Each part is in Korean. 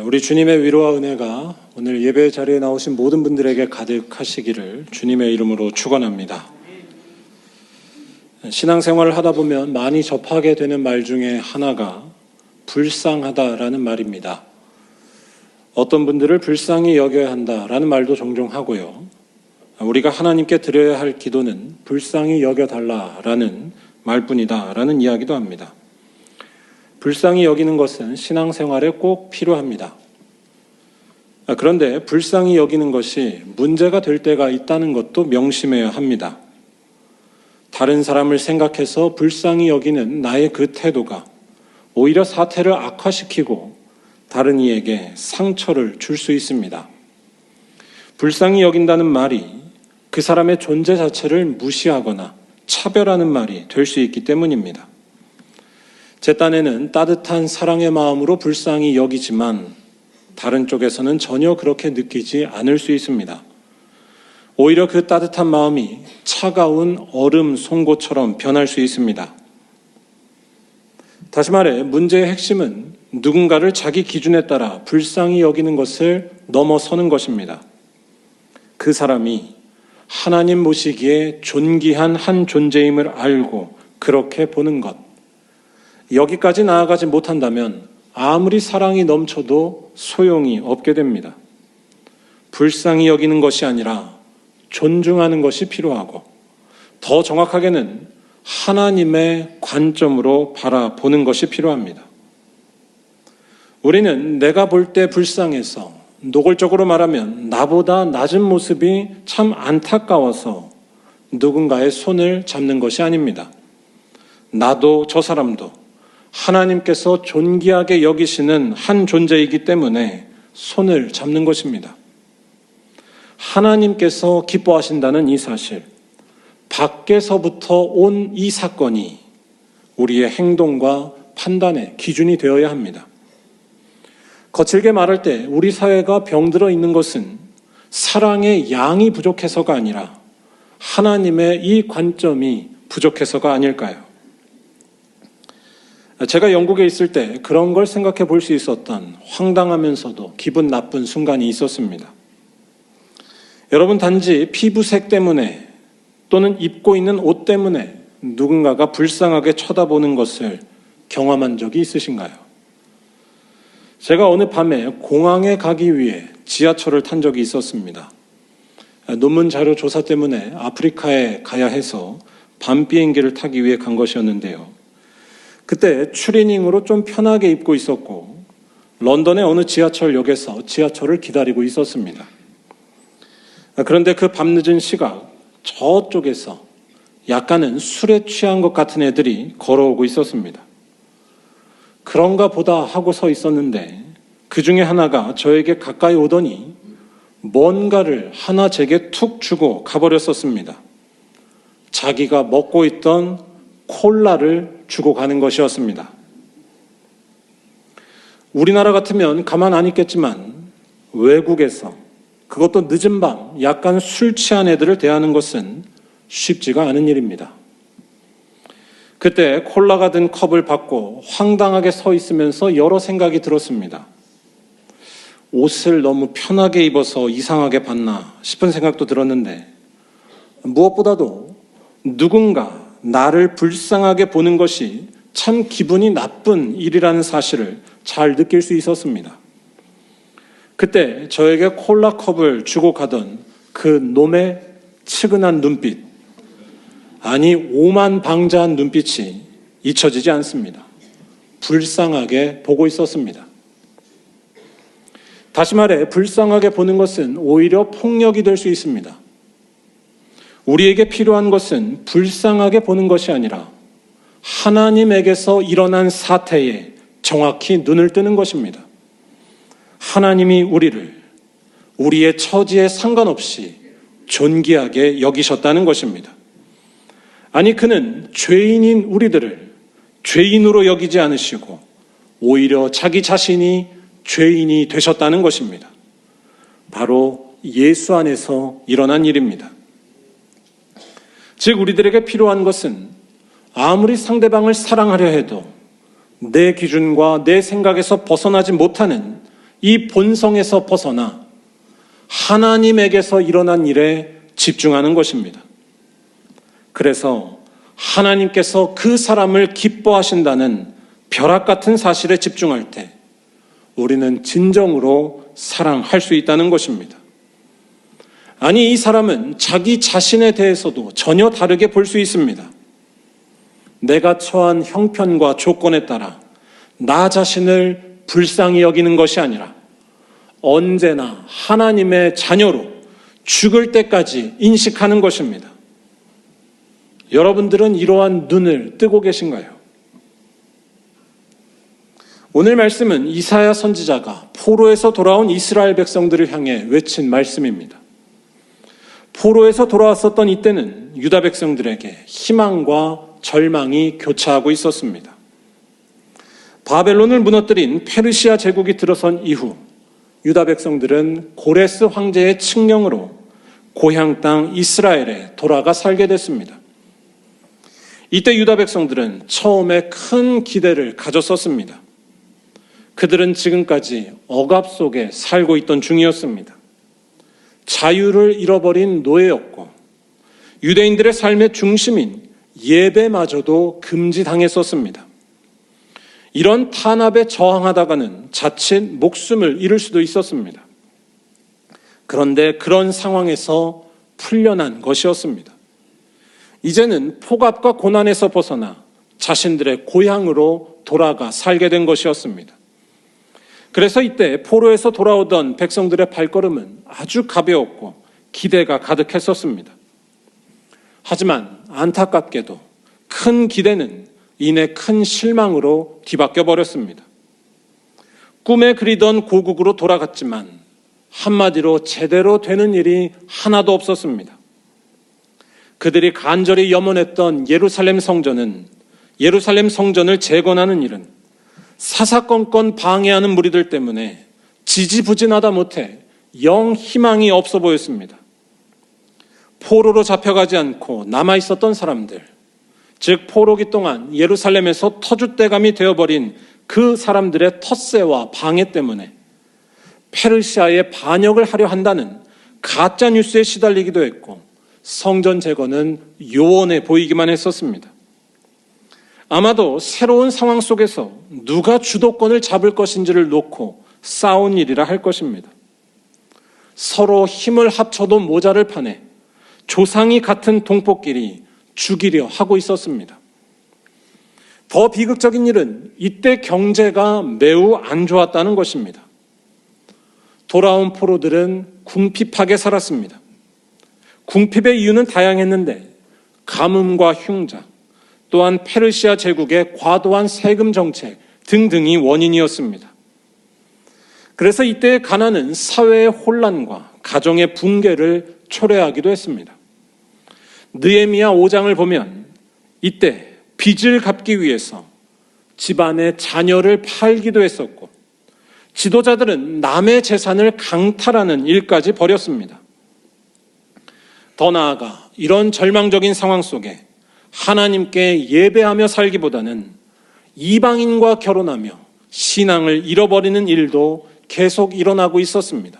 우리 주님의 위로와 은혜가 오늘 예배 자리에 나오신 모든 분들에게 가득하시기를 주님의 이름으로 축원합니다. 신앙생활을 하다 보면 많이 접하게 되는 말 중에 하나가 불쌍하다라는 말입니다. 어떤 분들을 불쌍히 여겨야 한다라는 말도 종종 하고요. 우리가 하나님께 드려야 할 기도는 불쌍히 여겨달라라는 말뿐이다라는 이야기도 합니다. 불쌍히 여기는 것은 신앙생활에 꼭 필요합니다. 그런데 불쌍히 여기는 것이 문제가 될 때가 있다는 것도 명심해야 합니다. 다른 사람을 생각해서 불쌍히 여기는 나의 그 태도가 오히려 사태를 악화시키고 다른 이에게 상처를 줄 수 있습니다. 불쌍히 여긴다는 말이 그 사람의 존재 자체를 무시하거나 차별하는 말이 될 수 있기 때문입니다. 제 딴에는 따뜻한 사랑의 마음으로 불쌍히 여기지만 다른 쪽에서는 전혀 그렇게 느끼지 않을 수 있습니다. 오히려 그 따뜻한 마음이 차가운 얼음 송곳처럼 변할 수 있습니다. 다시 말해 문제의 핵심은 누군가를 자기 기준에 따라 불쌍히 여기는 것을 넘어서는 것입니다. 그 사람이 하나님 보시기에 존귀한 한 존재임을 알고 그렇게 보는 것. 여기까지 나아가지 못한다면 아무리 사랑이 넘쳐도 소용이 없게 됩니다. 불쌍히 여기는 것이 아니라 존중하는 것이 필요하고 더 정확하게는 하나님의 관점으로 바라보는 것이 필요합니다. 우리는 내가 볼 때 불쌍해서 노골적으로 말하면 나보다 낮은 모습이 참 안타까워서 누군가의 손을 잡는 것이 아닙니다. 나도 저 사람도 하나님께서 존귀하게 여기시는 한 존재이기 때문에 손을 잡는 것입니다. 하나님께서 기뻐하신다는 이 사실, 밖에서부터 온 이 사건이 우리의 행동과 판단의 기준이 되어야 합니다. 거칠게 말할 때 우리 사회가 병들어 있는 것은 사랑의 양이 부족해서가 아니라 하나님의 이 관점이 부족해서가 아닐까요? 제가 영국에 있을 때 그런 걸 생각해 볼 수 있었던 황당하면서도 기분 나쁜 순간이 있었습니다. 여러분 단지 피부색 때문에 또는 입고 있는 옷 때문에 누군가가 불쌍하게 쳐다보는 것을 경험한 적이 있으신가요? 제가 어느 밤에 공항에 가기 위해 지하철을 탄 적이 있었습니다. 논문 자료 조사 때문에 아프리카에 가야 해서 밤 비행기를 타기 위해 간 것이었는데요. 그때 추리닝으로 좀 편하게 입고 있었고 런던의 어느 지하철역에서 지하철을 기다리고 있었습니다. 그런데 그 밤늦은 시각 저쪽에서 약간은 술에 취한 것 같은 애들이 걸어오고 있었습니다. 그런가 보다 하고 서 있었는데 그 중에 하나가 저에게 가까이 오더니 뭔가를 하나 제게 툭 주고 가버렸었습니다. 자기가 먹고 있던 콜라를 주고 가는 것이었습니다. 우리나라 같으면 가만 안 있겠지만 외국에서 그것도 늦은 밤 약간 술 취한 애들을 대하는 것은 쉽지가 않은 일입니다. 그때 콜라가 든 컵을 받고 황당하게 서 있으면서 여러 생각이 들었습니다. 옷을 너무 편하게 입어서 이상하게 봤나 싶은 생각도 들었는데 무엇보다도 누군가 나를 불쌍하게 보는 것이 참 기분이 나쁜 일이라는 사실을 잘 느낄 수 있었습니다. 그때 저에게 콜라 컵을 주고 가던 그 놈의 측은한 눈빛, 아니 오만방자한 눈빛이 잊혀지지 않습니다. 불쌍하게 보고 있었습니다. 다시 말해 불쌍하게 보는 것은 오히려 폭력이 될 수 있습니다. 우리에게 필요한 것은 불쌍하게 보는 것이 아니라 하나님에게서 일어난 사태에 정확히 눈을 뜨는 것입니다. 하나님이 우리를 우리의 처지에 상관없이 존귀하게 여기셨다는 것입니다. 아니 그는 죄인인 우리들을 죄인으로 여기지 않으시고 오히려 자기 자신이 죄인이 되셨다는 것입니다. 바로 예수 안에서 일어난 일입니다. 즉 우리들에게 필요한 것은 아무리 상대방을 사랑하려 해도 내 기준과 내 생각에서 벗어나지 못하는 이 본성에서 벗어나 하나님에게서 일어난 일에 집중하는 것입니다. 그래서 하나님께서 그 사람을 기뻐하신다는 벼락 같은 사실에 집중할 때 우리는 진정으로 사랑할 수 있다는 것입니다. 아니, 이 사람은 자기 자신에 대해서도 전혀 다르게 볼 수 있습니다. 내가 처한 형편과 조건에 따라 나 자신을 불쌍히 여기는 것이 아니라 언제나 하나님의 자녀로 죽을 때까지 인식하는 것입니다. 여러분들은 이러한 눈을 뜨고 계신가요? 오늘 말씀은 이사야 선지자가 포로에서 돌아온 이스라엘 백성들을 향해 외친 말씀입니다. 포로에서 돌아왔었던 이때는 유다 백성들에게 희망과 절망이 교차하고 있었습니다. 바벨론을 무너뜨린 페르시아 제국이 들어선 이후 유다 백성들은 고레스 황제의 칙령으로 고향 땅 이스라엘에 돌아가 살게 됐습니다. 이때 유다 백성들은 처음에 큰 기대를 가졌었습니다. 그들은 지금까지 억압 속에 살고 있던 중이었습니다. 자유를 잃어버린 노예였고 유대인들의 삶의 중심인 예배마저도 금지당했었습니다. 이런 탄압에 저항하다가는 자칫 목숨을 잃을 수도 있었습니다. 그런데 그런 상황에서 풀려난 것이었습니다. 이제는 폭압과 고난에서 벗어나 자신들의 고향으로 돌아가 살게 된 것이었습니다. 그래서 이때 포로에서 돌아오던 백성들의 발걸음은 아주 가벼웠고 기대가 가득했었습니다. 하지만 안타깝게도 큰 기대는 이내 큰 실망으로 뒤바뀌어 버렸습니다. 꿈에 그리던 고국으로 돌아갔지만 한마디로 제대로 되는 일이 하나도 없었습니다. 그들이 간절히 염원했던 예루살렘 성전을 재건하는 일은 사사건건 방해하는 무리들 때문에 지지부진하다 못해 영 희망이 없어 보였습니다. 포로로 잡혀가지 않고 남아있었던 사람들, 즉 포로기 동안 예루살렘에서 터줏대감이 되어버린 그 사람들의 텃세와 방해 때문에 페르시아에 반역을 하려 한다는 가짜 뉴스에 시달리기도 했고 성전 재건은 요원해 보이기만 했었습니다. 아마도 새로운 상황 속에서 누가 주도권을 잡을 것인지를 놓고 싸운 일이라 할 것입니다. 서로 힘을 합쳐도 모자를 파내 조상이 같은 동포끼리 죽이려 하고 있었습니다. 더 비극적인 일은 이때 경제가 매우 안 좋았다는 것입니다. 돌아온 포로들은 궁핍하게 살았습니다. 궁핍의 이유는 다양했는데 가뭄과 흉작, 또한 페르시아 제국의 과도한 세금 정책 등등이 원인이었습니다. 그래서 이때의 가난은 사회의 혼란과 가정의 붕괴를 초래하기도 했습니다. 느헤미야 5장을 보면 이때 빚을 갚기 위해서 집안의 자녀를 팔기도 했었고 지도자들은 남의 재산을 강탈하는 일까지 벌였습니다. 더 나아가 이런 절망적인 상황 속에 하나님께 예배하며 살기보다는 이방인과 결혼하며 신앙을 잃어버리는 일도 계속 일어나고 있었습니다.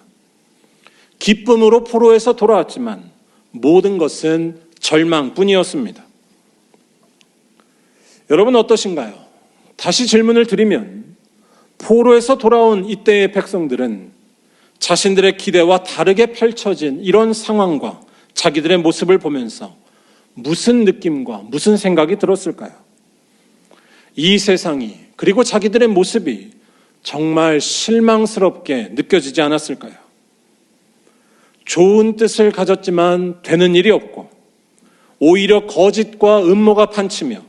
기쁨으로 포로에서 돌아왔지만 모든 것은 절망뿐이었습니다. 여러분 어떠신가요? 다시 질문을 드리면 포로에서 돌아온 이때의 백성들은 자신들의 기대와 다르게 펼쳐진 이런 상황과 자기들의 모습을 보면서 무슨 느낌과 무슨 생각이 들었을까요? 이 세상이 그리고 자기들의 모습이 정말 실망스럽게 느껴지지 않았을까요? 좋은 뜻을 가졌지만 되는 일이 없고 오히려 거짓과 음모가 판치며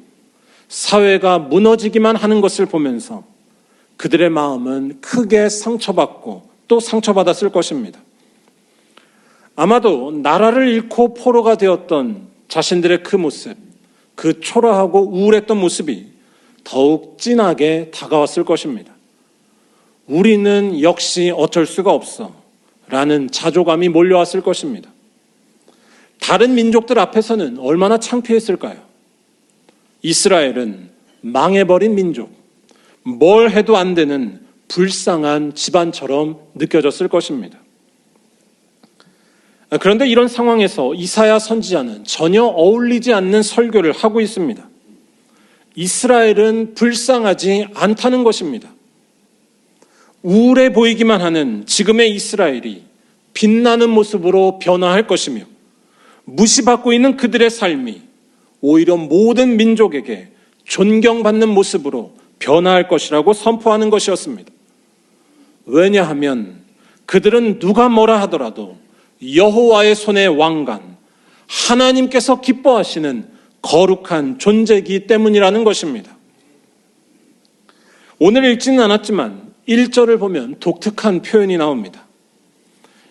사회가 무너지기만 하는 것을 보면서 그들의 마음은 크게 상처받고 또 상처받았을 것입니다. 아마도 나라를 잃고 포로가 되었던 자신들의 그 모습, 그 초라하고 우울했던 모습이 더욱 진하게 다가왔을 것입니다. 우리는 역시 어쩔 수가 없어 라는 자조감이 몰려왔을 것입니다. 다른 민족들 앞에서는 얼마나 창피했을까요? 이스라엘은 망해버린 민족, 뭘 해도 안 되는 불쌍한 집안처럼 느껴졌을 것입니다. 그런데 이런 상황에서 이사야 선지자는 전혀 어울리지 않는 설교를 하고 있습니다. 이스라엘은 불쌍하지 않다는 것입니다. 우울해 보이기만 하는 지금의 이스라엘이 빛나는 모습으로 변화할 것이며 무시받고 있는 그들의 삶이 오히려 모든 민족에게 존경받는 모습으로 변화할 것이라고 선포하는 것이었습니다. 왜냐하면 그들은 누가 뭐라 하더라도 여호와의 손의 왕관, 하나님께서 기뻐하시는 거룩한 존재이기 때문이라는 것입니다. 오늘 읽지는 않았지만 1절을 보면 독특한 표현이 나옵니다.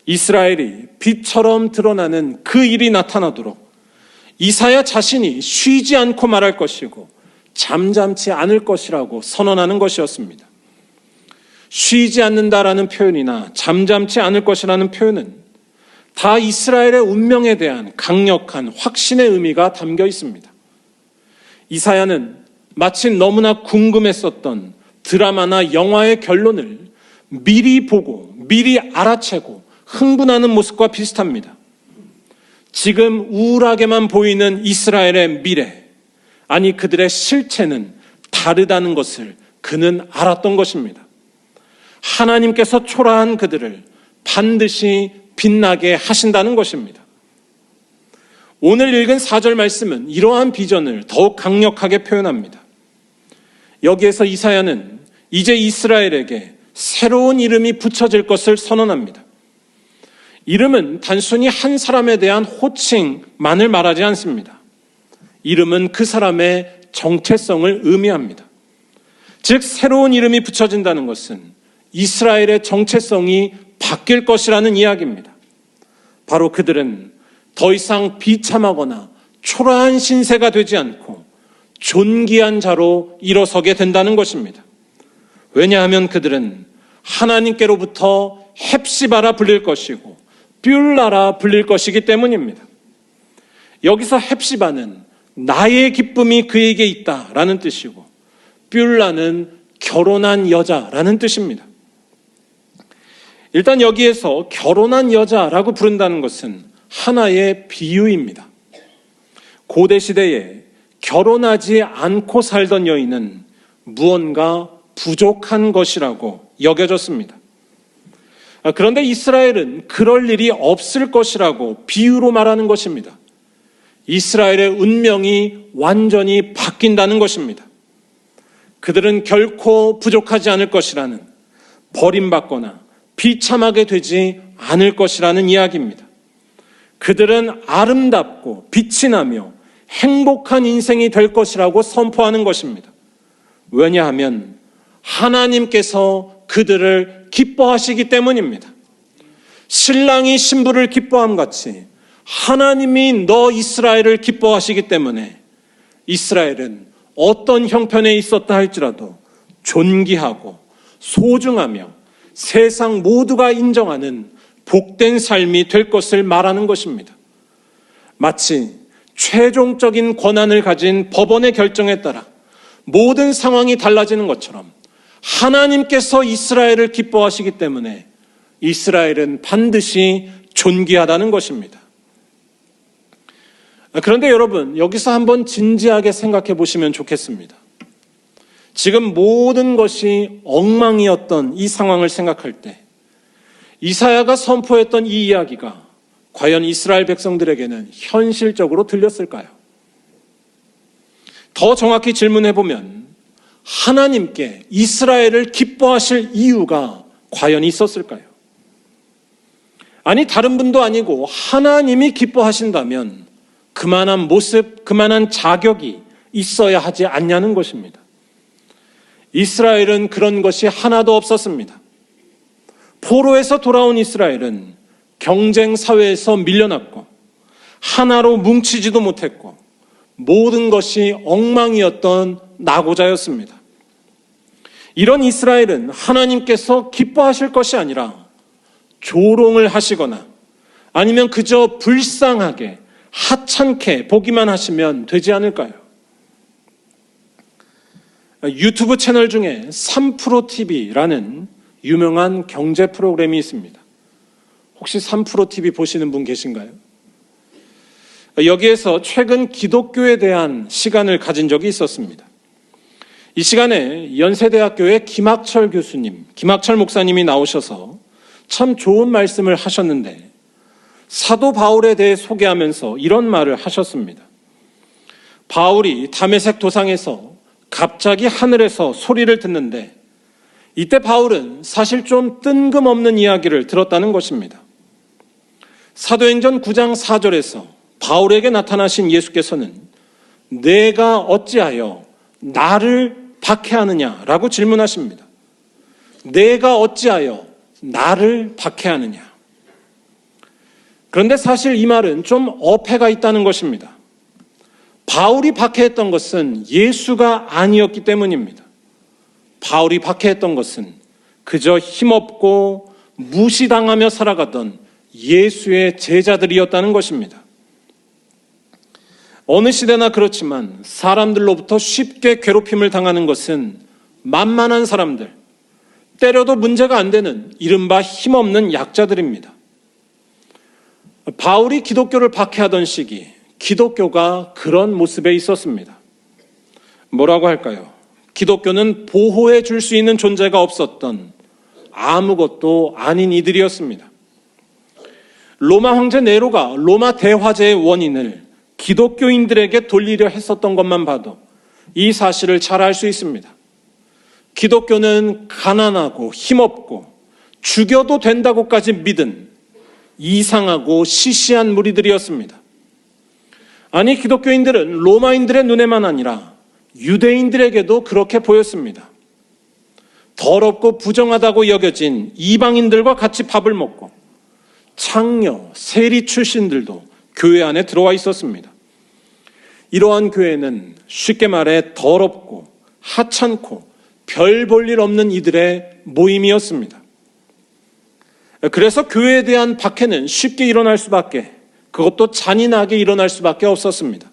이스라엘이 빛처럼 드러나는 그 일이 나타나도록 이사야 자신이 쉬지 않고 말할 것이고 잠잠치 않을 것이라고 선언하는 것이었습니다. 쉬지 않는다라는 표현이나 잠잠치 않을 것이라는 표현은 다 이스라엘의 운명에 대한 강력한 확신의 의미가 담겨 있습니다. 이사야는 마치 너무나 궁금했었던 드라마나 영화의 결론을 미리 보고 미리 알아채고 흥분하는 모습과 비슷합니다. 지금 우울하게만 보이는 이스라엘의 미래, 아니 그들의 실체는 다르다는 것을 그는 알았던 것입니다. 하나님께서 초라한 그들을 반드시 빛나게 하신다는 것입니다. 오늘 읽은 4절 말씀은 이러한 비전을 더욱 강력하게 표현합니다. 여기에서 이사야는 이제 이스라엘에게 새로운 이름이 붙여질 것을 선언합니다. 이름은 단순히 한 사람에 대한 호칭만을 말하지 않습니다. 이름은 그 사람의 정체성을 의미합니다. 즉 새로운 이름이 붙여진다는 것은 이스라엘의 정체성이 바뀔 것이라는 이야기입니다. 바로 그들은 더 이상 비참하거나 초라한 신세가 되지 않고 존귀한 자로 일어서게 된다는 것입니다. 왜냐하면 그들은 하나님께로부터 헵시바라 불릴 것이고 뷸라라 불릴 것이기 때문입니다. 여기서 헵시바는 나의 기쁨이 그에게 있다라는 뜻이고 뷸라는 결혼한 여자라는 뜻입니다. 일단 여기에서 결혼한 여자라고 부른다는 것은 하나의 비유입니다. 고대 시대에 결혼하지 않고 살던 여인은 무언가 부족한 것이라고 여겨졌습니다. 그런데 이스라엘은 그럴 일이 없을 것이라고 비유로 말하는 것입니다. 이스라엘의 운명이 완전히 바뀐다는 것입니다. 그들은 결코 부족하지 않을 것이라는, 버림받거나 비참하게 되지 않을 것이라는 이야기입니다. 그들은 아름답고 빛이 나며 행복한 인생이 될 것이라고 선포하는 것입니다. 왜냐하면 하나님께서 그들을 기뻐하시기 때문입니다. 신랑이 신부를 기뻐함 같이 하나님이 너 이스라엘을 기뻐하시기 때문에 이스라엘은 어떤 형편에 있었다 할지라도 존귀하고 소중하며 세상 모두가 인정하는 복된 삶이 될 것을 말하는 것입니다. 마치 최종적인 권한을 가진 법원의 결정에 따라 모든 상황이 달라지는 것처럼 하나님께서 이스라엘을 기뻐하시기 때문에 이스라엘은 반드시 존귀하다는 것입니다. 그런데 여러분, 여기서 한번 진지하게 생각해 보시면 좋겠습니다. 지금 모든 것이 엉망이었던 이 상황을 생각할 때 이사야가 선포했던 이 이야기가 과연 이스라엘 백성들에게는 현실적으로 들렸을까요? 더 정확히 질문해 보면 하나님께 이스라엘을 기뻐하실 이유가 과연 있었을까요? 아니, 다른 분도 아니고 하나님이 기뻐하신다면 그만한 모습, 그만한 자격이 있어야 하지 않냐는 것입니다. 이스라엘은 그런 것이 하나도 없었습니다. 포로에서 돌아온 이스라엘은 경쟁 사회에서 밀려났고 하나로 뭉치지도 못했고 모든 것이 엉망이었던 낙오자였습니다. 이런 이스라엘은 하나님께서 기뻐하실 것이 아니라 조롱을 하시거나 아니면 그저 불쌍하게 하찮게 보기만 하시면 되지 않을까요? 유튜브 채널 중에 3프로TV라는 유명한 경제 프로그램이 있습니다. 혹시 3프로TV 보시는 분 계신가요? 여기에서 최근 기독교에 대한 시간을 가진 적이 있었습니다. 이 시간에 연세대학교의 김학철 목사님이 나오셔서 참 좋은 말씀을 하셨는데 사도 바울에 대해 소개하면서 이런 말을 하셨습니다. 바울이 다메섹 도상에서 갑자기 하늘에서 소리를 듣는데 이때 바울은 사실 좀 뜬금없는 이야기를 들었다는 것입니다. 사도행전 9장 4절에서 바울에게 나타나신 예수께서는 내가 어찌하여 나를 박해하느냐라고 질문하십니다. 내가 어찌하여 나를 박해하느냐. 그런데 사실 이 말은 좀 어폐가 있다는 것입니다. 바울이 박해했던 것은 예수가 아니었기 때문입니다. 바울이 박해했던 것은 그저 힘없고 무시당하며 살아가던 예수의 제자들이었다는 것입니다. 어느 시대나 그렇지만 사람들로부터 쉽게 괴롭힘을 당하는 것은 만만한 사람들, 때려도 문제가 안 되는 이른바 힘없는 약자들입니다. 바울이 기독교를 박해하던 시기, 기독교가 그런 모습에 있었습니다. 뭐라고 할까요? 기독교는 보호해 줄 수 있는 존재가 없었던 아무것도 아닌 이들이었습니다. 로마 황제 네로가 로마 대화재의 원인을 기독교인들에게 돌리려 했었던 것만 봐도 이 사실을 잘 알 수 있습니다. 기독교는 가난하고 힘없고 죽여도 된다고까지 믿은 이상하고 시시한 무리들이었습니다. 아니, 기독교인들은 로마인들의 눈에만 아니라 유대인들에게도 그렇게 보였습니다. 더럽고 부정하다고 여겨진 이방인들과 같이 밥을 먹고 창녀, 세리 출신들도 교회 안에 들어와 있었습니다. 이러한 교회는 쉽게 말해 더럽고 하찮고 별 볼 일 없는 이들의 모임이었습니다. 그래서 교회에 대한 박해는 쉽게 일어날 수밖에, 그것도 잔인하게 일어날 수밖에 없었습니다.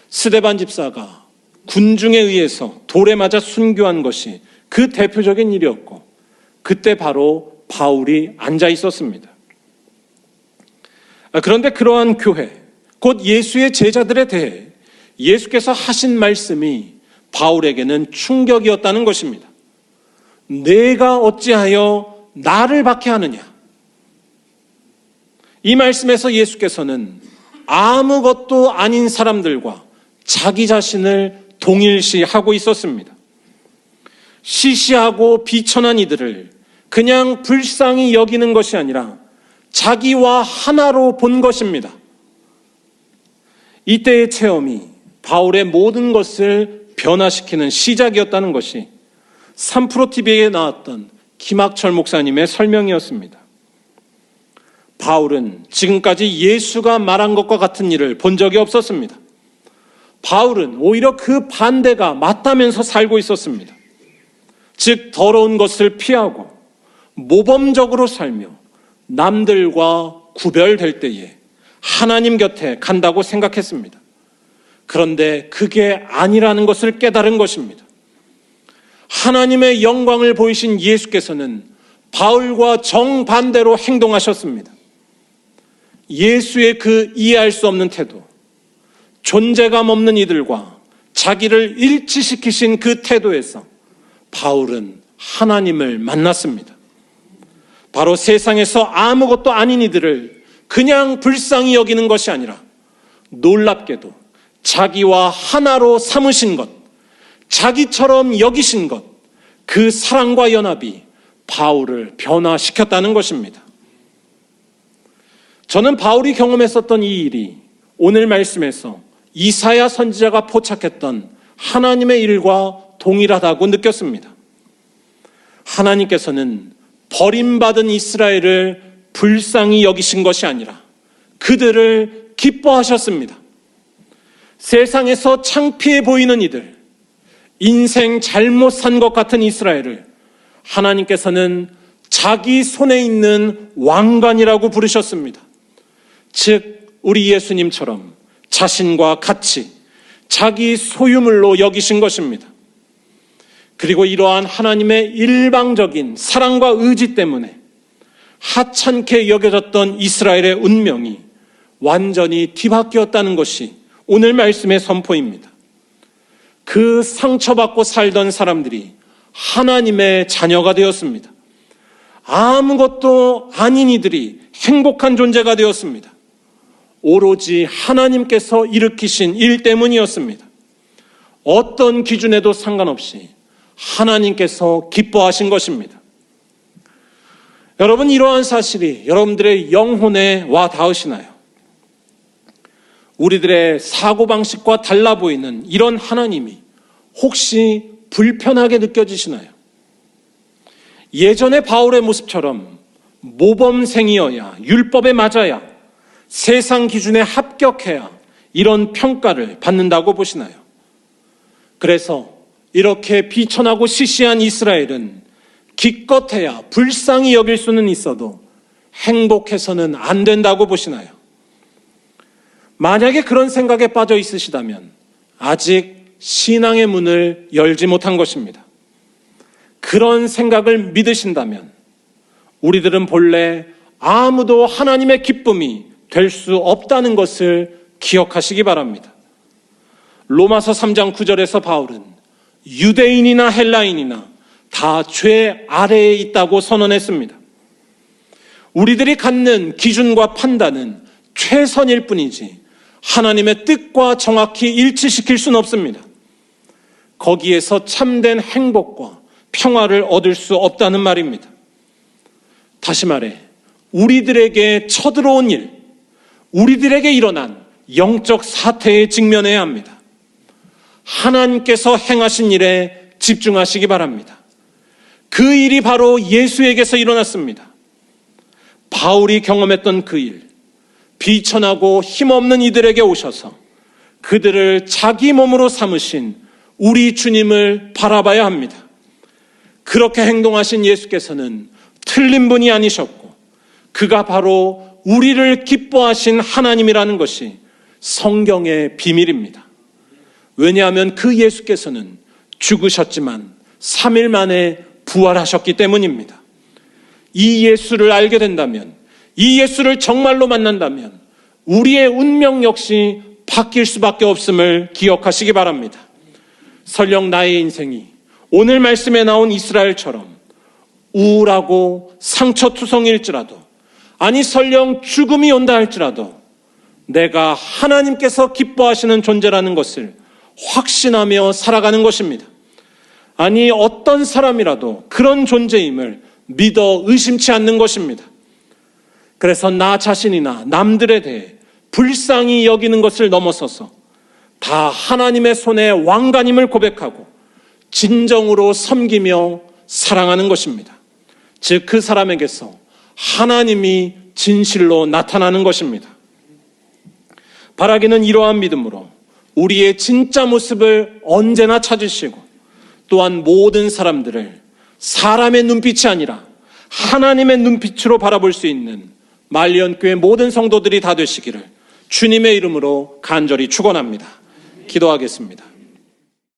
스데반 집사가 군중에 의해서 돌에 맞아 순교한 것이 그 대표적인 일이었고 그때 바로 바울이 앉아 있었습니다. 그런데 그러한 교회, 곧 예수의 제자들에 대해 예수께서 하신 말씀이 바울에게는 충격이었다는 것입니다. 내가 어찌하여 나를 박해하느냐. 이 말씀에서 예수께서는 아무것도 아닌 사람들과 자기 자신을 동일시하고 있었습니다. 시시하고 비천한 이들을 그냥 불쌍히 여기는 것이 아니라 자기와 하나로 본 것입니다. 이때의 체험이 바울의 모든 것을 변화시키는 시작이었다는 것이 3프로TV에 나왔던 김학철 목사님의 설명이었습니다. 바울은 지금까지 예수가 말한 것과 같은 일을 본 적이 없었습니다. 바울은 오히려 그 반대가 맞다면서 살고 있었습니다. 즉, 더러운 것을 피하고 모범적으로 살며 남들과 구별될 때에 하나님 곁에 간다고 생각했습니다. 그런데 그게 아니라는 것을 깨달은 것입니다. 하나님의 영광을 보이신 예수께서는 바울과 정반대로 행동하셨습니다. 예수의 그 이해할 수 없는 태도, 존재감 없는 이들과 자기를 일치시키신 그 태도에서 바울은 하나님을 만났습니다. 바로 세상에서 아무것도 아닌 이들을 그냥 불쌍히 여기는 것이 아니라 놀랍게도 자기와 하나로 삼으신 것, 자기처럼 여기신 것, 그 사랑과 연합이 바울을 변화시켰다는 것입니다. 저는 바울이 경험했었던 이 일이 오늘 말씀에서 이사야 선지자가 포착했던 하나님의 일과 동일하다고 느꼈습니다. 하나님께서는 버림받은 이스라엘을 불쌍히 여기신 것이 아니라 그들을 기뻐하셨습니다. 세상에서 창피해 보이는 이들, 인생 잘못 산 것 같은 이스라엘을 하나님께서는 자기 손에 있는 왕관이라고 부르셨습니다. 즉, 우리 예수님처럼 자신과 같이 자기 소유물로 여기신 것입니다. 그리고 이러한 하나님의 일방적인 사랑과 의지 때문에 하찮게 여겨졌던 이스라엘의 운명이 완전히 뒤바뀌었다는 것이 오늘 말씀의 선포입니다. 그 상처받고 살던 사람들이 하나님의 자녀가 되었습니다. 아무것도 아닌 이들이 행복한 존재가 되었습니다. 오로지 하나님께서 일으키신 일 때문이었습니다. 어떤 기준에도 상관없이 하나님께서 기뻐하신 것입니다. 여러분, 이러한 사실이 여러분들의 영혼에 와 닿으시나요? 우리들의 사고방식과 달라 보이는 이런 하나님이 혹시 불편하게 느껴지시나요? 예전의 바울의 모습처럼 모범생이어야, 율법에 맞아야, 세상 기준에 합격해야 이런 평가를 받는다고 보시나요? 그래서 이렇게 비천하고 시시한 이스라엘은 기껏해야 불쌍히 여길 수는 있어도 행복해서는 안 된다고 보시나요? 만약에 그런 생각에 빠져 있으시다면 아직 신앙의 문을 열지 못한 것입니다. 그런 생각을 믿으신다면 우리들은 본래 아무도 하나님의 기쁨이 될 수 없다는 것을 기억하시기 바랍니다. 로마서 3장 9절에서 바울은 유대인이나 헬라인이나 다 죄 아래에 있다고 선언했습니다. 우리들이 갖는 기준과 판단은 최선일 뿐이지 하나님의 뜻과 정확히 일치시킬 수는 없습니다. 거기에서 참된 행복과 평화를 얻을 수 없다는 말입니다. 다시 말해, 우리들에게 쳐들어온 일, 우리들에게 일어난 영적 사태에 직면해야 합니다. 하나님께서 행하신 일에 집중하시기 바랍니다. 그 일이 바로 예수에게서 일어났습니다. 바울이 경험했던 그 일, 비천하고 힘없는 이들에게 오셔서 그들을 자기 몸으로 삼으신 우리 주님을 바라봐야 합니다. 그렇게 행동하신 예수께서는 틀린 분이 아니셨고 그가 바로 우리를 기뻐하신 하나님이라는 것이 성경의 비밀입니다. 왜냐하면 그 예수께서는 죽으셨지만 3일 만에 부활하셨기 때문입니다. 이 예수를 알게 된다면, 이 예수를 정말로 만난다면 우리의 운명 역시 바뀔 수밖에 없음을 기억하시기 바랍니다. 설령 나의 인생이 오늘 말씀에 나온 이스라엘처럼 우울하고 상처투성일지라도, 아니 설령 죽음이 온다 할지라도 내가 하나님께서 기뻐하시는 존재라는 것을 확신하며 살아가는 것입니다. 아니 어떤 사람이라도 그런 존재임을 믿어 의심치 않는 것입니다. 그래서 나 자신이나 남들에 대해 불쌍히 여기는 것을 넘어서서 다 하나님의 손의 왕관임을 고백하고 진정으로 섬기며 사랑하는 것입니다. 즉 그 사람에게서 하나님이 진실로 나타나는 것입니다. 바라기는 이러한 믿음으로 우리의 진짜 모습을 언제나 찾으시고 또한 모든 사람들을 사람의 눈빛이 아니라 하나님의 눈빛으로 바라볼 수 있는 말리언교회 모든 성도들이 다 되시기를 주님의 이름으로 간절히 축원합니다. 기도하겠습니다.